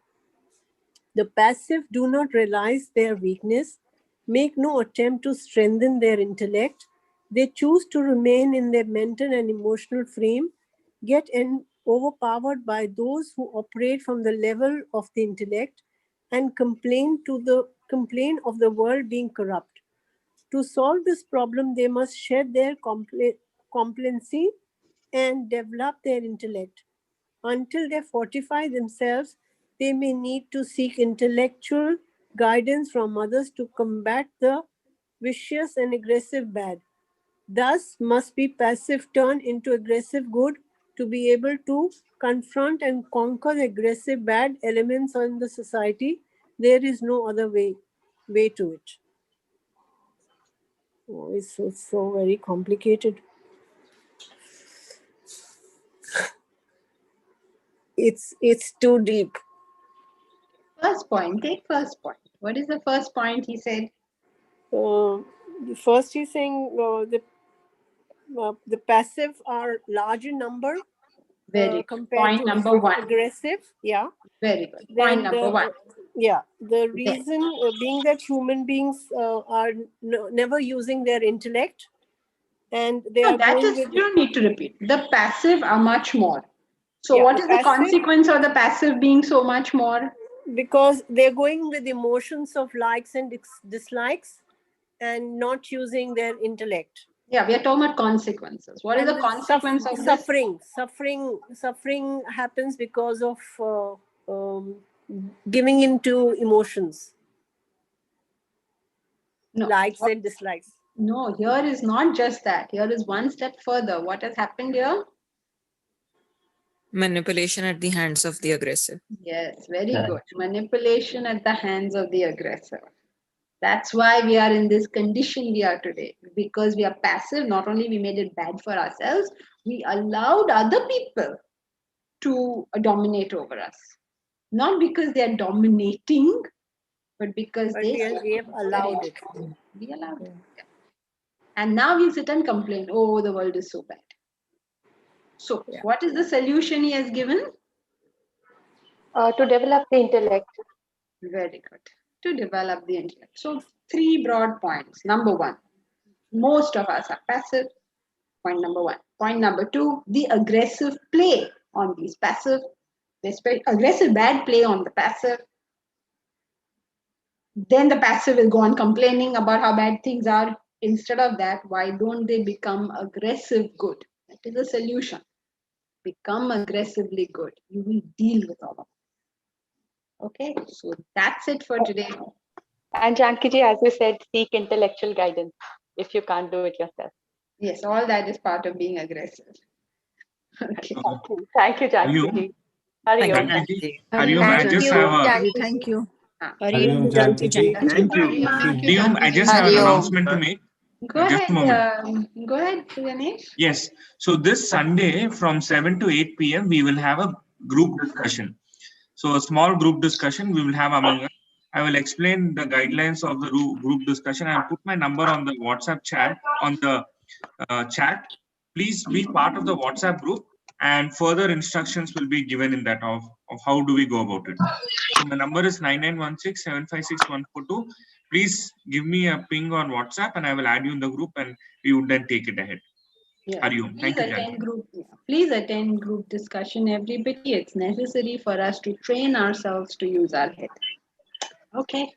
The passive do not realize their weakness make no attempt to strengthen their intellect. They choose to remain in their mental and emotional frame, get overpowered by those who operate from the level of the intellect and complain of the world being corrupt. To solve this problem, they must shed their complacency and develop their intellect. Until they fortify themselves, they may need to seek intellectual guidance from others to combat the vicious and aggressive bad. Thus, must be passive turned into aggressive good to be able to confront and conquer the aggressive bad elements in the society. There is no other way to it. Oh, it's so very complicated. It's too deep. First point, take first point. What is the first point he said? First, he's saying the passive are large in number compared Point to number one. aggressive. Yeah. Very good. Point number one. The reason being that human beings are never using their intellect, and they are that going is, with you don't need to repeat. The passive are much more. So Yeah, what the is the passive- consequence of the passive being so much more? because they're going with emotions of likes and dislikes and not using their intellect. Yeah, we are talking about consequences. What is And the consequence of this? Suffering happens because of giving into emotions, No. likes and dislikes. No, here is not just that. Here is one step further. What has happened here? Manipulation at the hands of the aggressive. Yes, very good. Manipulation at the hands of the aggressor. That's why we are in this condition we are today. Because we are passive, not only we made it bad for ourselves, we allowed other people to dominate over us. Not because they are dominating, but because But they we have allowed it. We allowed it. Yeah. And now we sit and complain, oh, the world is so bad. So, what is the solution he has given? To develop the intellect. Very good. To develop the intellect. So, three broad points. Number one, most of us are passive. Point number one. Point number two, the aggressive play on these passive. The aggressive bad play on the passive. Then the passive will go on complaining about how bad things are. Instead of that, why don't they become aggressive good? That is the solution. Become aggressively good. You will deal with all of it. Okay, so that's it for today. And Jankiji, as you said, seek intellectual guidance if you can't do it yourself. Yes, all that is part of being aggressive. Okay. Thank you, Jankiji. Hari Om. Hariom, I just have a Thank you. Hariom, Jankiji. Thank you. Hariom, I just have an announcement to make. Go Just a moment. Go ahead, Ganesh. Yes. So this Sunday from 7 to 8 p.m. we will have a group discussion. So a small group discussion we will have among us. I will explain the guidelines of the group discussion. I'll put my number on the WhatsApp chat on the chat. Please be part of the WhatsApp group, and further instructions will be given in that of how do we go about it. So my number is 9916756142. Please give me a ping on WhatsApp and I will add you in the group and we would then take it ahead. Yeah. Hariom. Thank you, Janki. Please attend group discussion, everybody. It's necessary for us to train ourselves to use our head. Okay.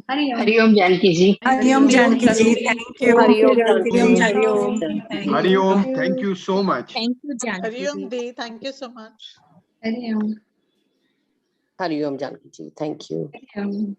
Hariom. Hariom Jankiji. Hariom Jankiji. Thank you. Hariom Hariom. Hariom, thank you so much. Thank you, Hariom Di, thank you so much. Hariom. Hariom Jankiji. Thank you. Hariom.